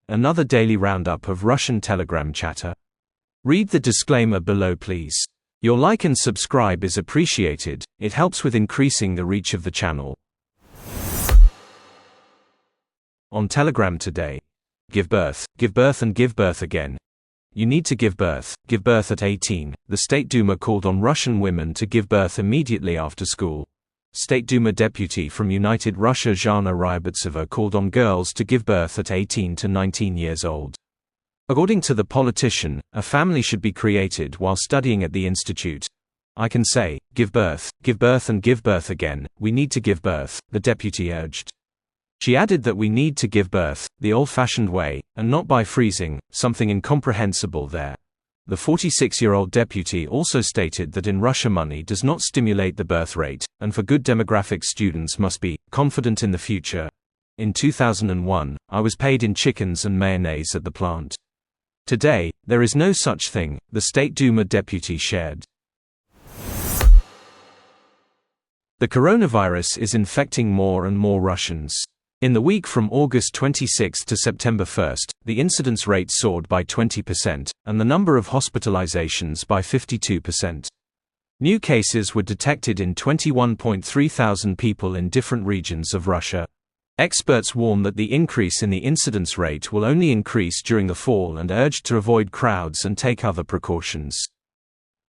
another daily roundup of Russian Telegram chatter. Read the disclaimer below, please. Your like and subscribe is appreciated, it helps with increasing the reach of the channel. On Telegram today. Give birth and give birth again. You need to give birth at 18. The State Duma called on Russian women to give birth immediately after school. State Duma deputy from United Russia Zhana Ryabtseva called on girls to give birth at 18 to 19 years old. According to the politician, a family should be created while studying at the institute. I can say, give birth and give birth again, we need to give birth, the deputy urged. She added that we need to give birth, the old-fashioned way, and not by freezing, something incomprehensible there. The 46-year-old deputy also stated that in Russia money does not stimulate the birth rate, and for good demographic students must be confident in the future. In 2001, I was paid in chickens and mayonnaise at the plant. Today, there is no such thing, the State Duma deputy shared. The coronavirus is infecting more and more Russians. In the week from August 26 to September 1, the incidence rate soared by 20%, and the number of hospitalizations by 52%. New cases were detected in 21.3 thousand people in different regions of Russia. Experts warn that the increase in the incidence rate will only increase during the fall and urged to avoid crowds and take other precautions.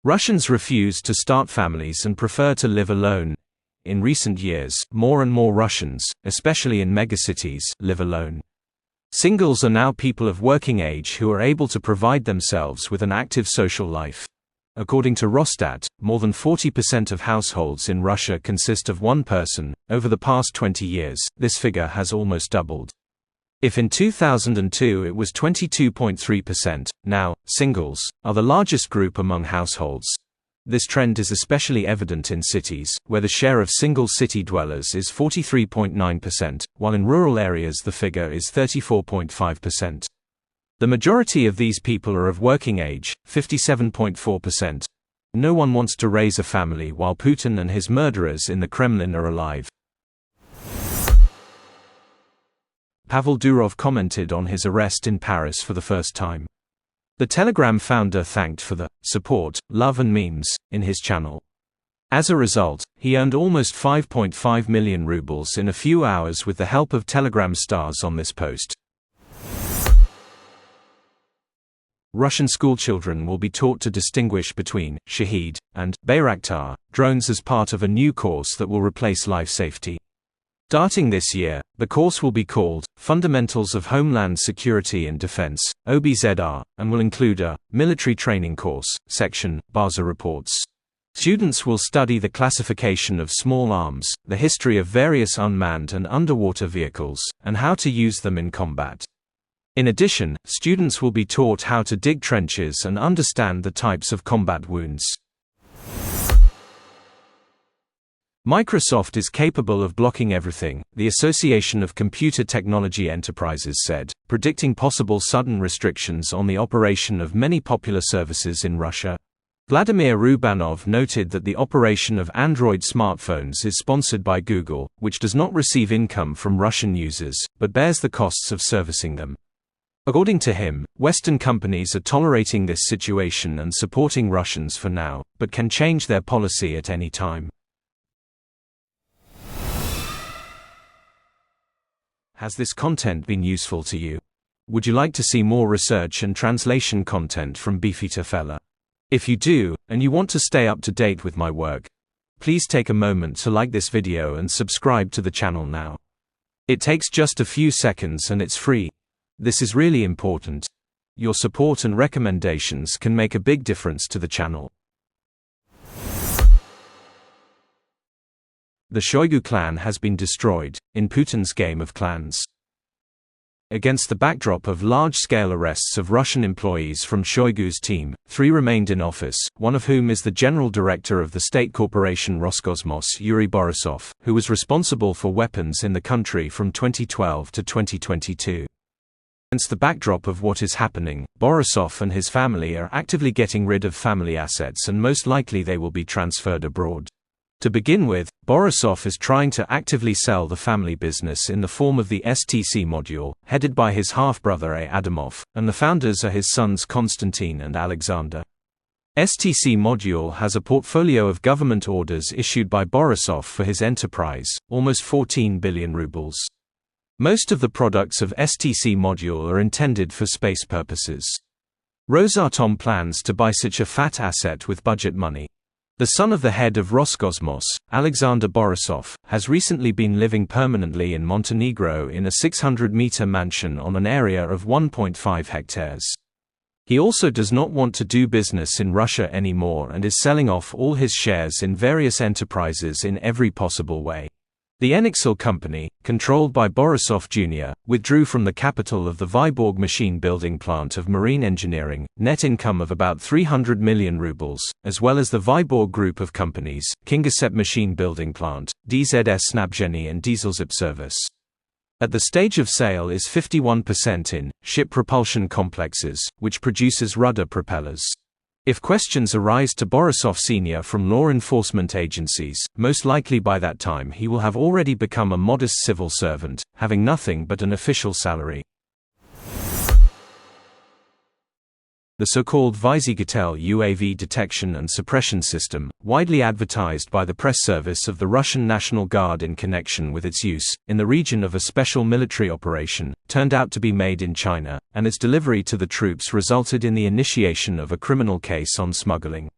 Russians refuse to start families and prefer to live alone. In recent years, more and more Russians, especially in megacities, live alone. Singles are now people of working age who are able to provide themselves with an active social life. According to Rosstat, more than 40% of households in Russia consist of one person. Over the past 20 years, this figure has almost doubled. If in 2002 it was 22.3%, now, singles are the largest group among households. This trend is especially evident in cities, where the share of single city dwellers is 43.9%, while in rural areas the figure is 34.5%. The majority of these people are of working age, 57.4%. No one wants to raise a family while Putin and his murderers in the Kremlin are alive. Pavel Durov commented on his arrest in Paris for the first time. The Telegram founder thanked for the support, love and memes in his channel. As a result, he earned almost 5.5 million rubles in a few hours with the help of Telegram stars on this post. Russian schoolchildren will be taught to distinguish between Shahed and Bayraktar drones as part of a new course that will replace life safety. Starting this year, the course will be called Fundamentals of Homeland Security and Defense, OBZR, and will include a military training course section, Baza reports. Students will study the classification of small arms, the history of various unmanned and underwater vehicles, and how to use them in combat. In addition, students will be taught how to dig trenches and understand the types of combat wounds. Microsoft is capable of blocking everything, the Association of Computer Technology Enterprises said, predicting possible sudden restrictions on the operation of many popular services in Russia. Vladimir Rubanov noted that the operation of Android smartphones is sponsored by Google, which does not receive income from Russian users, but bears the costs of servicing them. According to him, Western companies are tolerating this situation and supporting Russians for now, but can change their policy at any time. Has this content been useful to you? Would you like to see more research and translation content from Beefeater Fella? If you do, and you want to stay up to date with my work, please take a moment to like this video and subscribe to the channel now. It takes just a few seconds and it's free. This is really important. Your support and recommendations can make a big difference to the channel. The Shoigu clan has been destroyed, in Putin's game of clans. Against the backdrop of large-scale arrests of Russian employees from Shoigu's team, 3 remained in office, one of whom is the general director of the state corporation Roscosmos, Yuri Borisov, who was responsible for weapons in the country from 2012 to 2022. Against the backdrop of what is happening, Borisov and his family are actively getting rid of family assets and most likely they will be transferred abroad. To begin with, Borisov is trying to actively sell the family business in the form of the STC module, headed by his half-brother A. Adamov, and the founders are his sons Konstantin and Alexander. STC module has a portfolio of government orders issued by Borisov for his enterprise, almost 14 billion rubles. Most of the products of STC module are intended for space purposes. Rosatom plans to buy such a fat asset with budget money. The son of the head of Roscosmos, Alexander Borisov, has recently been living permanently in Montenegro in a 600-meter mansion on an area of 1.5 hectares. He also does not want to do business in Russia anymore and is selling off all his shares in various enterprises in every possible way. The Enixil company, controlled by Borisov Jr., withdrew from the capital of the Vyborg machine building plant of marine engineering, net income of about 300 million rubles, as well as the Vyborg group of companies, Kingisepp machine building plant, DZS Snabzheny and Dieselzip service. At the stage of sale is 51% in ship propulsion complexes, which produces rudder propellers. If questions arise to Borisov Sr. from law enforcement agencies, most likely by that time he will have already become a modest civil servant, having nothing but an official salary. The so-called Vyzigatel UAV detection and suppression system, widely advertised by the press service of the Russian National Guard in connection with its use in the region of a special military operation, turned out to be made in China, and its delivery to the troops resulted in the initiation of a criminal case on smuggling.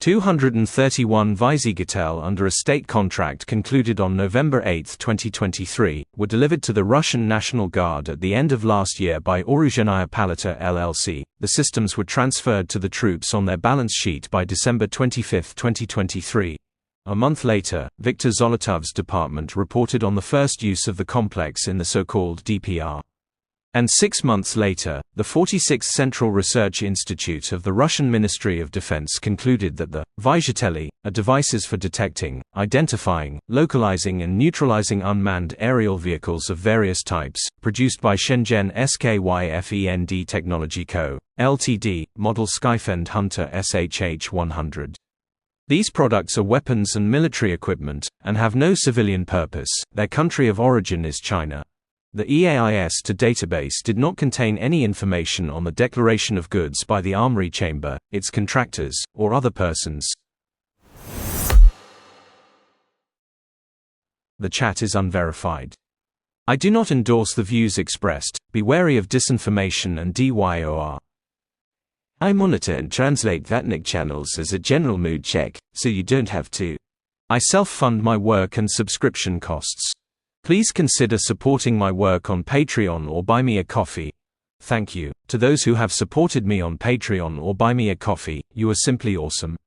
231 Vyzigatel under a state contract concluded on November 8, 2023, were delivered to the Russian National Guard at the end of last year by Oruzhennaya Palata LLC. The systems were transferred to the troops on their balance sheet by December 25, 2023. A month later, Viktor Zolotov's department reported on the first use of the complex in the so-called DPR. And 6 months later, the 46th Central Research Institute of the Russian Ministry of Defense concluded that the Vyzhateli are devices for detecting, identifying, localizing and neutralizing unmanned aerial vehicles of various types, produced by Shenzhen SKYFEND Technology Co., Ltd., model Skyfend Hunter SHH-100. These products are weapons and military equipment, and have no civilian purpose. Their country of origin is China. The EAIS to database did not contain any information on the declaration of goods by the Armory Chamber, its contractors, or other persons. The chat is unverified. I do not endorse the views expressed. Be wary of disinformation and DYOR. I monitor and translate Vatnik channels as a general mood check, so you don't have to. I self-fund my work and subscription costs. Please consider supporting my work on Patreon or buy me a coffee. Thank you. To those who have supported me on Patreon or buy me a coffee, you are simply awesome.